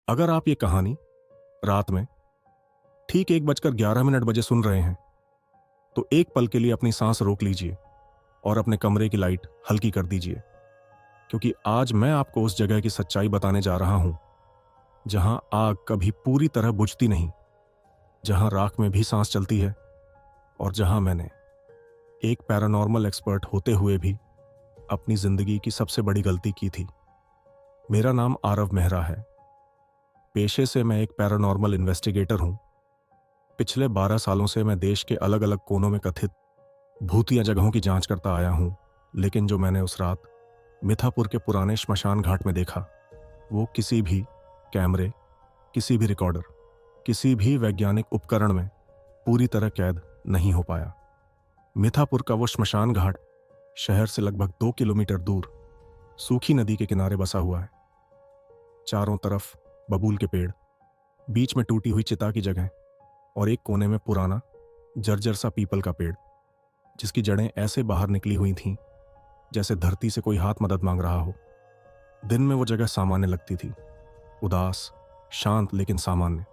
अगर आप ये कहानी रात में ठीक 1:11 बजे सुन रहे हैं तो एक पल के लिए अपनी सांस रोक लीजिए और अपने कमरे की लाइट हल्की कर दीजिए, क्योंकि आज मैं आपको उस जगह की सच्चाई बताने जा रहा हूं जहां आग कभी पूरी तरह बुझती नहीं, जहां राख में भी सांस चलती है और जहां मैंने एक पैरानॉर्मल एक्सपर्ट होते हुए भी अपनी जिंदगी की सबसे बड़ी गलती की थी। मेरा नाम आरव मेहरा है। पेशे से मैं एक पैरानॉर्मल इन्वेस्टिगेटर हूं। पिछले 12 सालों से मैं देश के अलग अलग कोनों में कथित भूतिया जगहों की जांच करता आया हूं, लेकिन जो मैंने उस रात मिथापुर के पुराने श्मशान घाट में देखा, वो किसी भी कैमरे, किसी भी रिकॉर्डर, किसी भी वैज्ञानिक उपकरण में पूरी तरह कैद नहीं हो पाया। मिथापुर का वो श्मशान घाट शहर से लगभग 2 किलोमीटर दूर सूखी नदी के किनारे बसा हुआ है। चारों तरफ बबूल के पेड़, बीच में टूटी हुई चिता की जगह और एक कोने में पुराना जर्जर सा पीपल का पेड़, जिसकी जड़ें ऐसे बाहर निकली हुई थीं जैसे धरती से कोई हाथ मदद मांग रहा हो। दिन में वो जगह सामान्य लगती थी, उदास, शांत लेकिन सामान्य।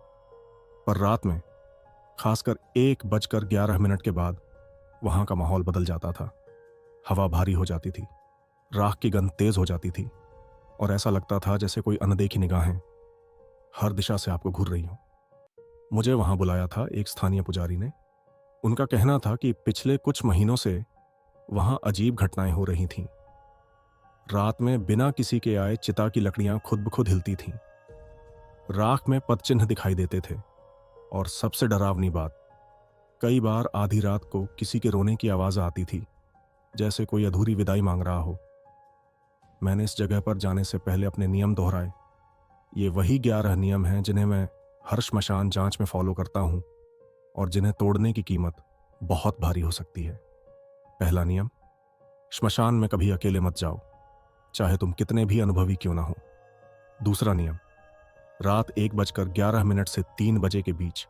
पर रात में, खासकर 1:11 के बाद, वहां का माहौल बदल जाता था। हवा भारी हो जाती थी, राख की गंध तेज हो जाती थी और ऐसा लगता था जैसे कोई अनदेखी निगाहें हर दिशा से आपको घूर रही हो। मुझे वहां बुलाया था एक स्थानीय पुजारी ने। उनका कहना था कि पिछले कुछ महीनों से वहां अजीब घटनाएं हो रही थीं। रात में बिना किसी के आए चिता की लकड़ियां खुद ब खुद हिलती थीं, राख में पदचिन्ह दिखाई देते थे और सबसे डरावनी बात, कई बार आधी रात को किसी के रोने की आवाज आती थी, जैसे कोई अधूरी विदाई मांग रहा हो। मैंने इस जगह पर जाने से पहले अपने नियम दोहराए। ये वही 11 नियम हैं जिन्हें मैं हर श्मशान जांच में फॉलो करता हूं और जिन्हें तोड़ने की कीमत बहुत भारी हो सकती है। पहला नियम, श्मशान में कभी अकेले मत जाओ, चाहे तुम कितने भी अनुभवी क्यों ना हो। दूसरा नियम, रात 1:11 से 3 बजे के बीच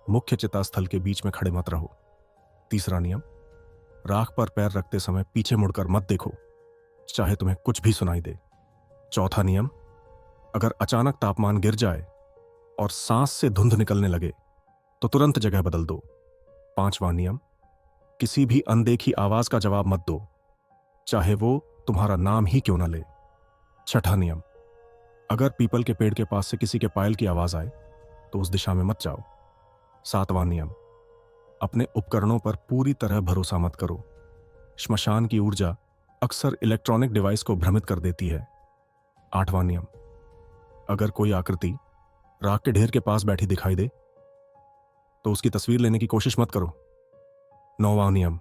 मुख्य चिता स्थल के बीच में खड़े मत रहो। तीसरा नियम, राख पर पैर रखते समय पीछे मुड़कर मत देखो, चाहे तुम्हें कुछ भी सुनाई दे। चौथा नियम, अगर अचानक तापमान गिर जाए और सांस से धुंध निकलने लगे तो तुरंत जगह बदल दो। पांचवा नियम, किसी भी अनदेखी आवाज का जवाब मत दो, चाहे वो तुम्हारा नाम ही क्यों ना ले। छठा नियम, अगर पीपल के पेड़ के पास से किसी के पायल की आवाज आए तो उस दिशा में मत जाओ। सातवां नियम, अपने उपकरणों पर पूरी तरह भरोसा मत करो। श्मशान की ऊर्जा अक्सर इलेक्ट्रॉनिक डिवाइस को भ्रमित कर देती है। आठवां नियम, अगर कोई आकृति राख के ढेर के पास बैठी दिखाई दे तो उसकी तस्वीर लेने की कोशिश मत करो। नौवां नियम,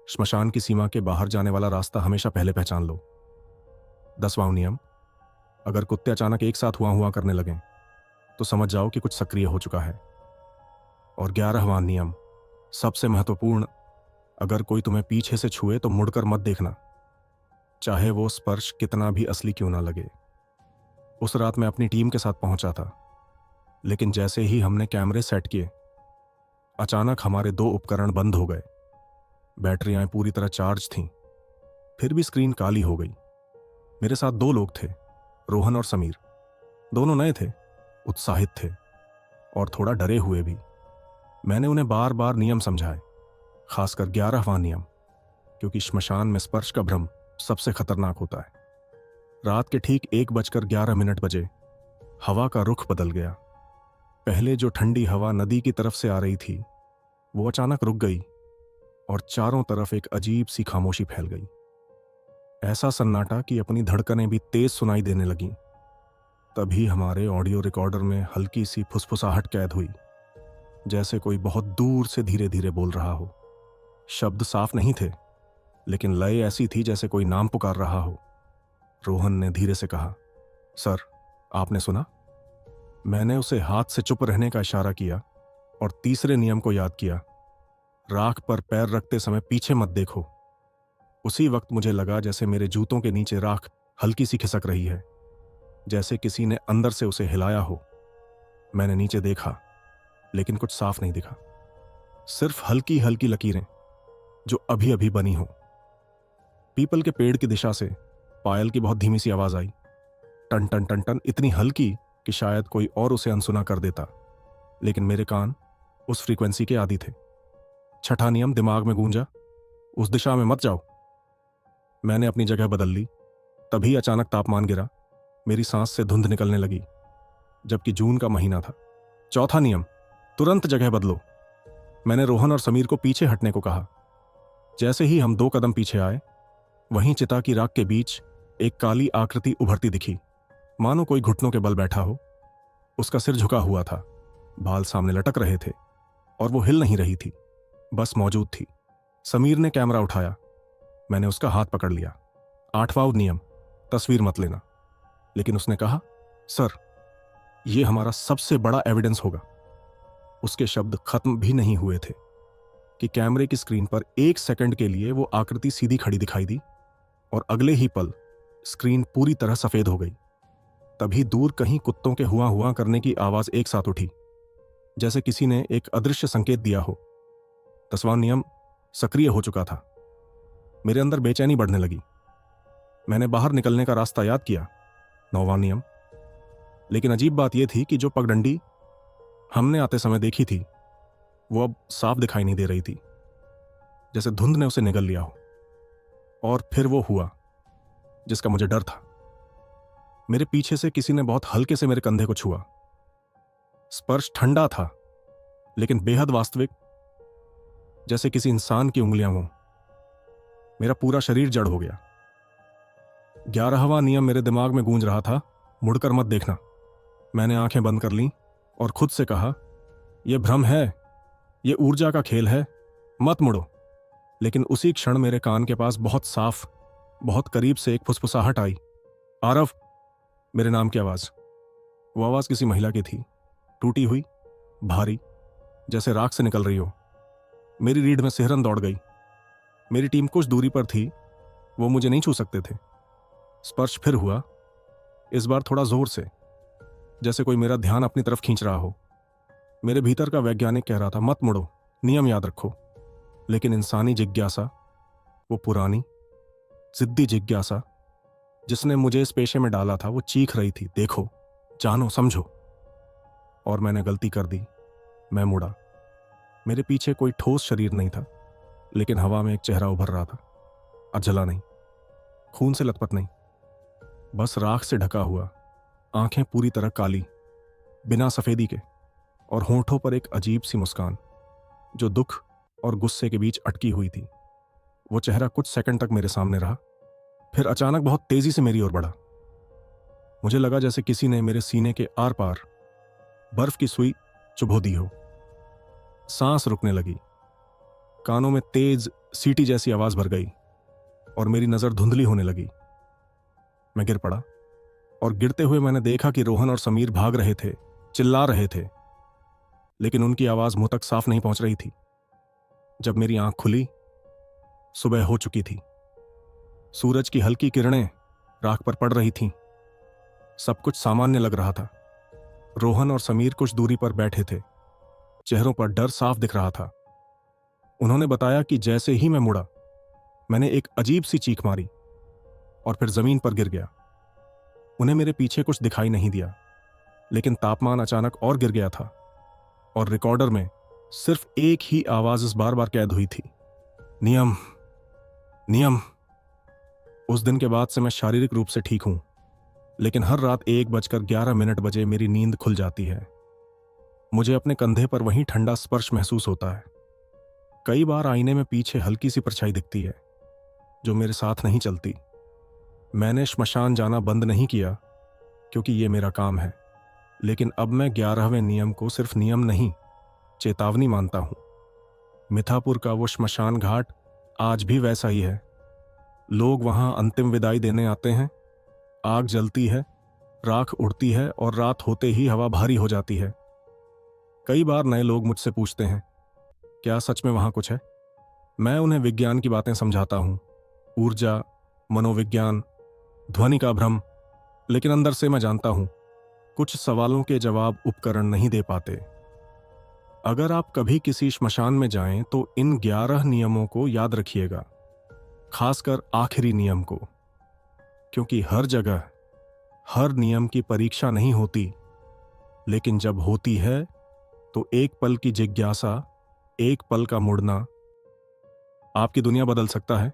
श्मशान की सीमा के बाहर जाने वाला रास्ता हमेशा पहले पहचान लो। 10वां नियम, अगर कुत्ते अचानक एक साथ हुआ हुआ करने लगें तो समझ जाओ कि कुछ सक्रिय हो चुका है। और 11वां नियम, सबसे महत्वपूर्ण, अगर कोई तुम्हें पीछे से छुए तो मुड़कर मत देखना, चाहे वो स्पर्श कितना भी असली क्यों ना लगे। उस रात मैं अपनी टीम के साथ पहुंचा था, लेकिन जैसे ही हमने कैमरे सेट किए, अचानक हमारे 2 उपकरण बंद हो गए। बैटरियां पूरी तरह चार्ज थीं, फिर भी स्क्रीन काली हो गई। मेरे साथ 2 लोग थे, रोहन और समीर। दोनों नए थे, उत्साहित थे और थोड़ा डरे हुए भी। मैंने उन्हें बार बार नियम समझाए, खासकर 11वां नियम, क्योंकि श्मशान में स्पर्श का भ्रम सबसे खतरनाक होता है। रात के ठीक 1:11 बजे हवा का रुख बदल गया। पहले जो ठंडी हवा नदी की तरफ से आ रही थी, वो अचानक रुक गई और चारों तरफ एक अजीब सी खामोशी फैल गई। ऐसा सन्नाटा कि अपनी धड़कनें भी तेज सुनाई देने लगीं। तभी हमारे ऑडियो रिकॉर्डर में हल्की सी फुसफुसाहट कैद हुई, जैसे कोई बहुत दूर से धीरे धीरे बोल रहा हो। शब्द साफ नहीं थे, लेकिन लय ऐसी थी जैसे कोई नाम पुकार रहा हो। रोहन ने धीरे से कहा, सर, आपने सुना? मैंने उसे हाथ से चुप रहने का इशारा किया और तीसरे नियम को याद किया, राख पर पैर रखते समय पीछे मत देखो। उसी वक्त मुझे लगा जैसे मेरे जूतों के नीचे राख हल्की सी खिसक रही है, जैसे किसी ने अंदर से उसे हिलाया हो। मैंने नीचे देखा, लेकिन कुछ साफ नहीं दिखा, सिर्फ हल्की हल्की लकीरें जो अभी अभी बनी हो। पीपल के पेड़ की दिशा से पायल की बहुत धीमी सी आवाज आई, टन टन टन टन, इतनी हल्की कि शायद कोई और उसे अनसुना कर देता, लेकिन मेरे कान उस फ्रीक्वेंसी के आदी थे। छठा नियम दिमाग में गूंजा, उस दिशा में मत जाओ। मैंने अपनी जगह बदल ली। तभी अचानक तापमान गिरा, मेरी सांस से धुंध निकलने लगी, जबकि जून का महीना था। चौथा नियम, तुरंत जगह बदलो। मैंने रोहन और समीर को पीछे हटने को कहा। जैसे ही हम 2 कदम पीछे आए, वहीं चिता की राख के बीच एक काली आकृति उभरती दिखी, मानो कोई घुटनों के बल बैठा हो। उसका सिर झुका हुआ था, बाल सामने लटक रहे थे और वो हिल नहीं रही थी, बस मौजूद थी। समीर ने कैमरा उठाया, मैंने उसका हाथ पकड़ लिया। 8वां नियम, तस्वीर मत लेना। लेकिन उसने कहा, सर, यह हमारा सबसे बड़ा एविडेंस होगा। उसके शब्द खत्म भी नहीं हुए थे कि कैमरे की स्क्रीन पर 1 सेकंड के लिए वो आकृति सीधी खड़ी दिखाई दी और अगले ही पल स्क्रीन पूरी तरह सफेद हो गई। तभी दूर कहीं कुत्तों के हुआ हुआ करने की आवाज एक साथ उठी, जैसे किसी ने एक अदृश्य संकेत दिया हो। 10वां नियम सक्रिय हो चुका था। मेरे अंदर बेचैनी बढ़ने लगी। मैंने बाहर निकलने का रास्ता याद किया। 9वां नियम। लेकिन अजीब बात यह थी कि जो पगडंडी हमने आते समय देखी थी, वो अब साफ दिखाई नहीं दे रही थी, जैसे धुंध ने उसे निगल लिया हो। और फिर वो हुआ जिसका मुझे डर था। मेरे पीछे से किसी ने बहुत हल्के से मेरे कंधे को छुआ। स्पर्श ठंडा था, लेकिन बेहद वास्तविक, जैसे किसी इंसान की उंगलियां हों। मेरा पूरा शरीर जड़ हो गया। 11वां नियम मेरे दिमाग में गूंज रहा था, मुड़कर मत देखना। मैंने आंखें बंद कर लीं और खुद से कहा, यह भ्रम है, यह ऊर्जा का खेल है, मत मुड़ो। लेकिन उसी क्षण मेरे कान के पास बहुत साफ, बहुत करीब से एक फुसफुसाहट आई। आरव, मेरे नाम की आवाज। वो आवाज किसी महिला की थी, टूटी हुई, भारी, जैसे राख से निकल रही हो। मेरी रीढ़ में सिहरन दौड़ गई। मेरी टीम कुछ दूरी पर थी, वो मुझे नहीं छू सकते थे। स्पर्श फिर हुआ, इस बार थोड़ा जोर से, जैसे कोई मेरा ध्यान अपनी तरफ खींच रहा हो। मेरे भीतर का वैज्ञानिक कह रहा था, मत मुड़ो, नियम याद रखो। लेकिन इंसानी जिज्ञासा, वो पुरानी जिद्दी जिज्ञासा जिसने मुझे इस पेशे में डाला था, वो चीख रही थी, देखो, जानो, समझो। और मैंने गलती कर दी। मैं मुड़ा। मेरे पीछे कोई ठोस शरीर नहीं था, लेकिन हवा में एक चेहरा उभर रहा था। अधजला नहीं, खून से लथपथ नहीं, बस राख से ढका हुआ, आंखें पूरी तरह काली, बिना सफेदी के, और होंठों पर एक अजीब सी मुस्कान जो दुख और गुस्से के बीच अटकी हुई थी। वो चेहरा कुछ सेकंड तक मेरे सामने रहा, फिर अचानक बहुत तेजी से मेरी ओर बढ़ा। मुझे लगा जैसे किसी ने मेरे सीने के आर पार बर्फ की सुई चुभो दी हो। सांस रुकने लगी, कानों में तेज सीटी जैसी आवाज भर गई और मेरी नजर धुंधली होने लगी। मैं गिर पड़ा और गिरते हुए मैंने देखा कि रोहन और समीर भाग रहे थे, चिल्ला रहे थे, लेकिन उनकी आवाज मुंह तक साफ नहीं पहुंच रही थी। जब मेरी आंख खुली, सुबह हो चुकी थी। सूरज की हल्की किरणें राख पर पड़ रही थीं। सब कुछ सामान्य लग रहा था। रोहन और समीर कुछ दूरी पर बैठे थे, चेहरों पर डर साफ दिख रहा था। उन्होंने बताया कि जैसे ही मैं मुड़ा, मैंने एक अजीब सी चीख मारी और फिर जमीन पर गिर गया। उन्हें मेरे पीछे कुछ दिखाई नहीं दिया, लेकिन तापमान अचानक और गिर गया था और रिकॉर्डर में सिर्फ एक ही आवाज इस बार बार कैद हुई थी, नियम, नियम। उस दिन के बाद से मैं शारीरिक रूप से ठीक हूं, लेकिन हर रात 1:11 बजे मेरी नींद खुल जाती है। मुझे अपने कंधे पर वही ठंडा स्पर्श महसूस होता है। कई बार आईने में पीछे हल्की सी परछाई दिखती है जो मेरे साथ नहीं चलती। मैंने श्मशान जाना बंद नहीं किया क्योंकि ये मेरा काम है, लेकिन अब मैं 11वें नियम को सिर्फ नियम नहीं, चेतावनी मानता हूं। मिथापुर का वो श्मशान घाट आज भी वैसा ही है। लोग वहां अंतिम विदाई देने आते हैं। आग जलती है, राख उड़ती है और रात होते ही हवा भारी हो जाती है। कई बार नए लोग मुझसे पूछते हैं, क्या सच में वहां कुछ है? मैं उन्हें विज्ञान की बातें समझाता हूं, ऊर्जा, मनोविज्ञान, ध्वनि का भ्रम, लेकिन अंदर से मैं जानता हूं कुछ सवालों के जवाब उपकरण नहीं दे पाते। अगर आप कभी किसी श्मशान में जाएं तो इन 11 नियमों को याद रखिएगा, खासकर आखिरी नियम को, क्योंकि हर जगह हर नियम की परीक्षा नहीं होती, लेकिन जब होती है तो एक पल की जिज्ञासा, एक पल का मुड़ना आपकी दुनिया बदल सकता है।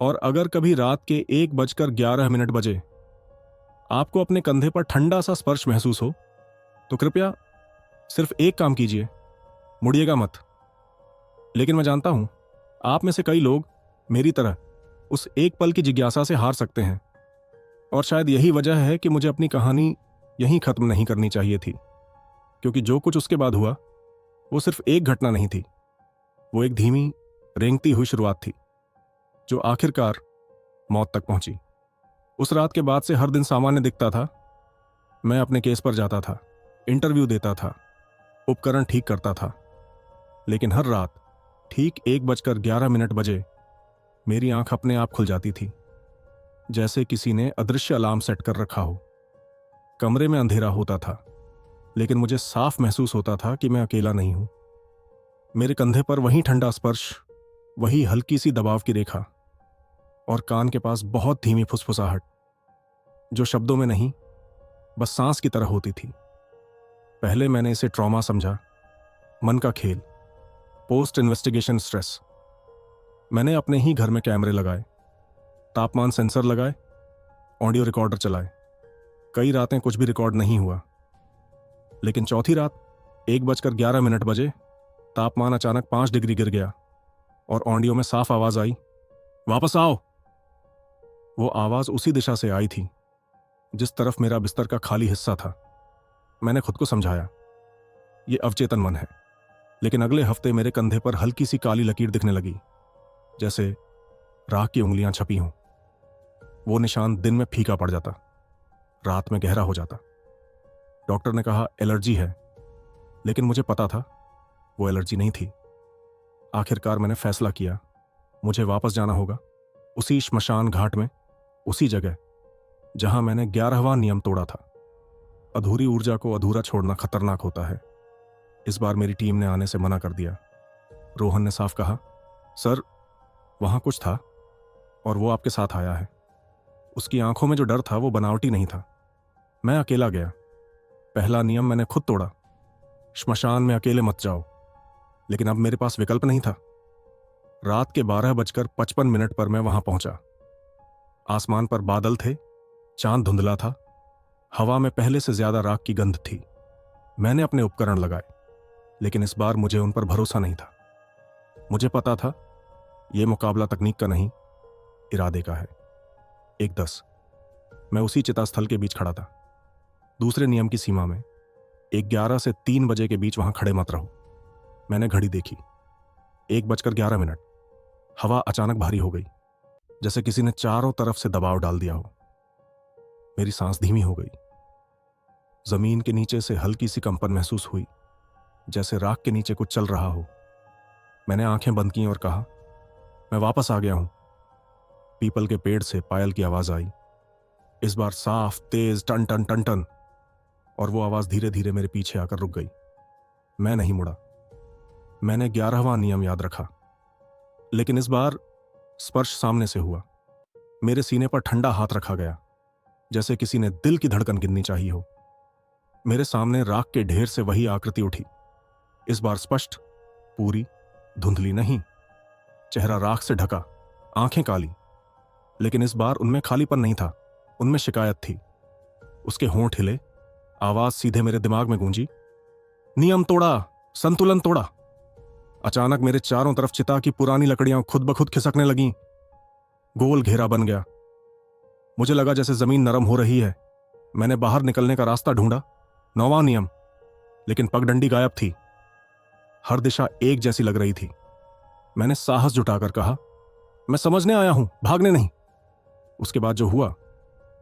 और अगर कभी रात के 1:11 बजे आपको अपने कंधे पर ठंडा सा स्पर्श महसूस हो तो कृपया सिर्फ एक काम कीजिए, मुड़िएगा मत। लेकिन मैं जानता हूं आप में से कई लोग मेरी तरह उस एक पल की जिज्ञासा से हार सकते हैं, और शायद यही वजह है कि मुझे अपनी कहानी यहीं खत्म नहीं करनी चाहिए थी, क्योंकि जो कुछ उसके बाद हुआ वो सिर्फ एक घटना नहीं थी, वो एक धीमी रेंगती हुई शुरुआत थी जो आखिरकार मौत तक पहुंची। उस रात के बाद से हर दिन सामान्य दिखता था। मैं अपने केस पर जाता था, इंटरव्यू देता था, उपकरण ठीक करता था, लेकिन हर रात ठीक 1:11 बजे मेरी आंख अपने आप खुल जाती थी, जैसे किसी ने अदृश्य अलार्म सेट कर रखा हो। कमरे में अंधेरा होता था, लेकिन मुझे साफ महसूस होता था कि मैं अकेला नहीं हूं। मेरे कंधे पर वही ठंडा स्पर्श, वही हल्की सी दबाव की रेखा, और कान के पास बहुत धीमी फुसफुसाहट जो शब्दों में नहीं बस सांस की तरह होती थी। पहले मैंने इसे ट्रॉमा समझा, मन का खेल, पोस्ट इन्वेस्टिगेशन स्ट्रेस। मैंने अपने ही घर में कैमरे लगाए, तापमान सेंसर लगाए, ऑडियो रिकॉर्डर चलाए। कई रातें कुछ भी रिकॉर्ड नहीं हुआ, लेकिन चौथी रात 1:11 बजे तापमान अचानक 5 डिग्री गिर गया और ऑडियो में साफ आवाज आई, वापस आओ। वो आवाज उसी दिशा से आई थी जिस तरफ मेरा बिस्तर का खाली हिस्सा था। मैंने खुद को समझाया ये अवचेतन मन है, लेकिन अगले हफ्ते मेरे कंधे पर हल्की सी काली लकीर दिखने लगी, जैसे राख की उंगलियां छपी हों। वो निशान दिन में फीका पड़ जाता, रात में गहरा हो जाता। डॉक्टर ने कहा एलर्जी है, लेकिन मुझे पता था वो एलर्जी नहीं थी। आखिरकार मैंने फैसला किया, मुझे वापस जाना होगा, उसी श्मशान घाट में, उसी जगह जहां मैंने 11वां नियम तोड़ा था। अधूरी ऊर्जा को अधूरा छोड़ना खतरनाक होता है। इस बार मेरी टीम ने आने से मना कर दिया। रोहन ने साफ कहा, सर वहां कुछ था और वो आपके साथ आया है। उसकी आंखों में जो डर था वो बनावटी नहीं था। मैं अकेला गया। पहला नियम मैंने खुद तोड़ा, श्मशान में अकेले मत जाओ। लेकिन अब मेरे पास विकल्प नहीं था। रात के 12:55 पर मैं वहां पहुंचा। आसमान पर बादल थे, चांद धुंधला था, हवा में पहले से ज्यादा राख की गंध थी। मैंने अपने उपकरण लगाए, लेकिन इस बार मुझे उन पर भरोसा नहीं था। मुझे पता था यह मुकाबला तकनीक का नहीं, इरादे का है। 1:10 मैं उसी चितास्थल के बीच खड़ा था, दूसरे नियम की सीमा में। 1:11 से 3 बजे के बीच वहां खड़े मत रहो। मैंने घड़ी देखी, 1:11। हवा अचानक भारी हो गई, जैसे किसी ने चारों तरफ से दबाव डाल दिया हो। मेरी सांस धीमी हो गई। जमीन के नीचे से हल्की सी कंपन महसूस हुई, जैसे राख के नीचे कुछ चल रहा हो। मैंने आंखें बंद की और कहा, मैं वापस आ गया हूं। पीपल के पेड़ से पायल की आवाज आई, इस बार साफ, तेज, टन टन टन टन। और वो आवाज धीरे धीरे मेरे पीछे आकर रुक गई। मैं नहीं मुड़ा। मैंने 11वां नियम याद रखा, लेकिन इस बार स्पर्श सामने से हुआ। मेरे सीने पर ठंडा हाथ रखा गया, जैसे किसी ने दिल की धड़कन गिननी चाहिए हो। मेरे सामने राख के ढेर से वही आकृति उठी, इस बार स्पष्ट, पूरी, धुंधली नहीं। चेहरा राख से ढका, आंखें काली, लेकिन इस बार उनमें खालीपन नहीं था, उनमें शिकायत थी। उसके होंठ हिले, आवाज सीधे मेरे दिमाग में गूंजी, नियम तोड़ा, संतुलन तोड़ा। अचानक मेरे चारों तरफ चिता की पुरानी लकड़ियां खुद ब खुद खिसकने लगीं। गोल घेरा बन गया। मुझे लगा जैसे जमीन नरम हो रही है। मैंने बाहर निकलने का रास्ता ढूंढा, 9वां नियम, लेकिन पगडंडी गायब थी। हर दिशा एक जैसी लग रही थी। मैंने साहस जुटाकर कहा, मैं समझने आया हूं, भागने नहीं। उसके बाद जो हुआ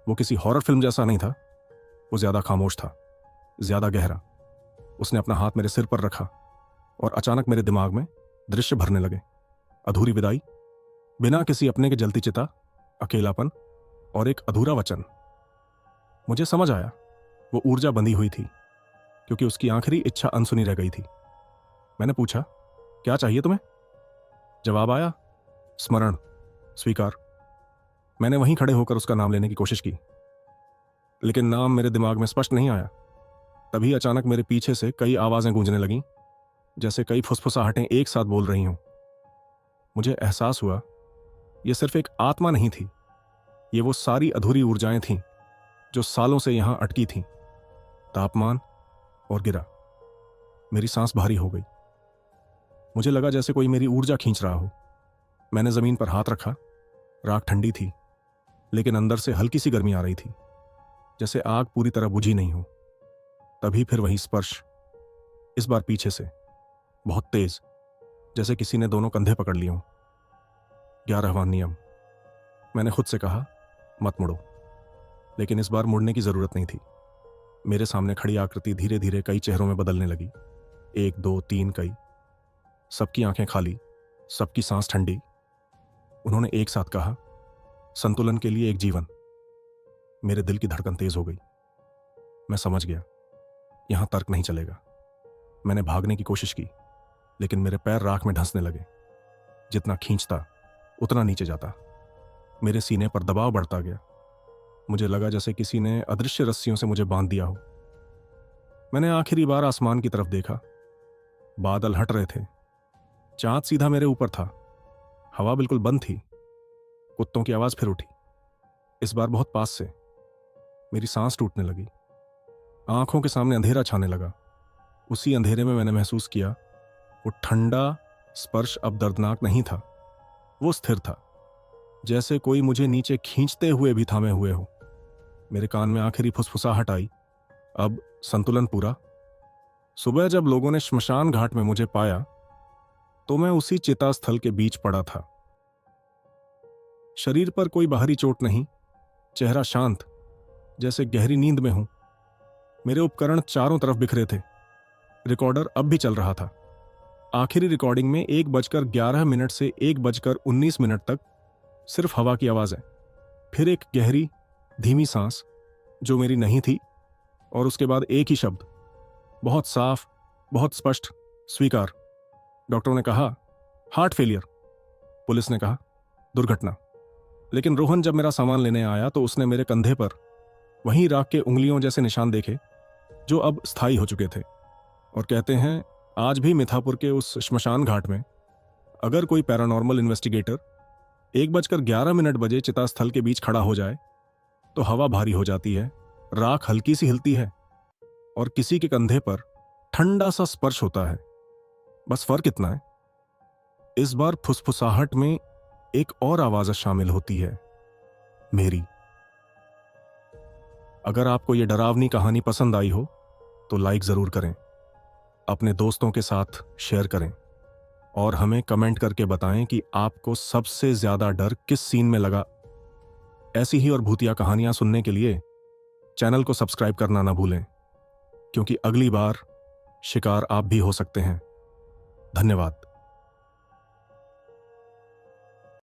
वो किसी हॉरर फिल्म जैसा नहीं था। वो ज्यादा खामोश था, ज्यादा गहरा। उसने अपना हाथ मेरे सिर पर रखा और अचानक मेरे दिमाग में दृश्य भरने लगे। अधूरी विदाई, बिना किसी अपने के जलती चिता, अकेलापन और एक अधूरा वचन। मुझे समझ आया, वो ऊर्जा बंधी हुई थी, क्योंकि उसकी आखिरी इच्छा अनसुनी रह गई थी। मैंने पूछा, क्या चाहिए तुम्हें? जवाब आया, स्मरण, स्वीकार। मैंने वहीं खड़े होकर उसका नाम लेने की कोशिश की, लेकिन नाम मेरे दिमाग में स्पष्ट नहीं आया। तभी अचानक मेरे पीछे से कई आवाजें गूंजने लगीं, जैसे कई फुसफुसाहटें एक साथ बोल रही हों। मुझे एहसास हुआ ये सिर्फ एक आत्मा नहीं थी, ये वो सारी अधूरी ऊर्जाएं थीं जो सालों से यहां अटकी थीं। तापमान और गिरा, मेरी सांस भारी हो गई। मुझे लगा जैसे कोई मेरी ऊर्जा खींच रहा हो। मैंने जमीन पर हाथ रखा। राख ठंडी थी, लेकिन अंदर से हल्की सी गर्मी आ रही थी, जैसे आग पूरी तरह बुझी नहीं हो। तभी फिर वही स्पर्श, इस बार पीछे से, बहुत तेज, जैसे किसी ने दोनों कंधे पकड़ लिए हों। 11वां नियम। मैंने खुद से कहा, मत मुड़ो। लेकिन इस बार मुड़ने की जरूरत नहीं थी। मेरे सामने खड़ी आकृति धीरे धीरे कई चेहरों में बदलने लगी। 1, 2, 3, कई। सबकी आंखें खाली, सबकी सांस ठंडी। उन्होंने एक साथ कहा, संतुलन के लिए एक जीवन। मेरे दिल की धड़कन तेज हो गई। मैं समझ गया, यहां तर्क नहीं चलेगा। मैंने भागने की कोशिश की, लेकिन मेरे पैर राख में धंसने लगे। जितना खींचता उतना नीचे जाता। मेरे सीने पर दबाव बढ़ता गया। मुझे लगा जैसे किसी ने अदृश्य रस्सियों से मुझे बांध दिया हो। मैंने आखिरी बार आसमान की तरफ देखा। बादल हट रहे थे, चांद सीधा मेरे ऊपर था। हवा बिल्कुल बंद थी। कुत्तों की आवाज फिर उठी, इस बार बहुत पास से। मेरी सांस टूटने लगी। आंखों के सामने अंधेरा छाने लगा। उसी अंधेरे में मैंने महसूस किया, वो ठंडा स्पर्श अब दर्दनाक नहीं था, वो स्थिर था, जैसे कोई मुझे नीचे खींचते हुए भी थामे हुए हो। मेरे कान में आखिरी फुसफुसाहट आई, अब संतुलन पूरा। सुबह जब लोगों ने श्मशान घाट में मुझे पाया, तो मैं उसी चिता स्थल के बीच पड़ा था। शरीर पर कोई बाहरी चोट नहीं, चेहरा शांत, जैसे गहरी नींद में हूं। मेरे उपकरण चारों तरफ बिखरे थे। रिकॉर्डर अब भी चल रहा था। आखिरी रिकॉर्डिंग में 1:11 से 1:19 तक सिर्फ हवा की आवाज है। फिर एक गहरी धीमी सांस जो मेरी नहीं थी, और उसके बाद एक ही शब्द, बहुत साफ, बहुत स्पष्ट, स्वीकार। डॉक्टरों ने कहा हार्ट फेलियर। पुलिस ने कहा दुर्घटना। लेकिन रोहन जब मेरा सामान लेने आया तो उसने मेरे कंधे पर वहीं राख के उंगलियों जैसे निशान देखे, जो अब स्थायी हो चुके थे। और कहते हैं आज भी मिथापुर के उस श्मशान घाट में अगर कोई पैरानॉर्मल इन्वेस्टिगेटर 1:11 चिता स्थल के बीच खड़ा हो जाए तो हवा भारी हो जाती है, राख हल्की सी हिलती है, और किसी के कंधे पर ठंडा सा स्पर्श होता है। बस फर्क इतना है, इस बार फुसफुसाहट में एक और आवाज शामिल होती है, मेरी। अगर आपको यह डरावनी कहानी पसंद आई हो तो लाइक जरूर करें, अपने दोस्तों के साथ शेयर करें, और हमें कमेंट करके बताएं कि आपको सबसे ज्यादा डर किस सीन में लगा। ऐसी ही और भूतिया कहानियां सुनने के लिए चैनल को सब्सक्राइब करना ना भूलें, क्योंकि अगली बार शिकार आप भी हो सकते हैं। धन्यवाद।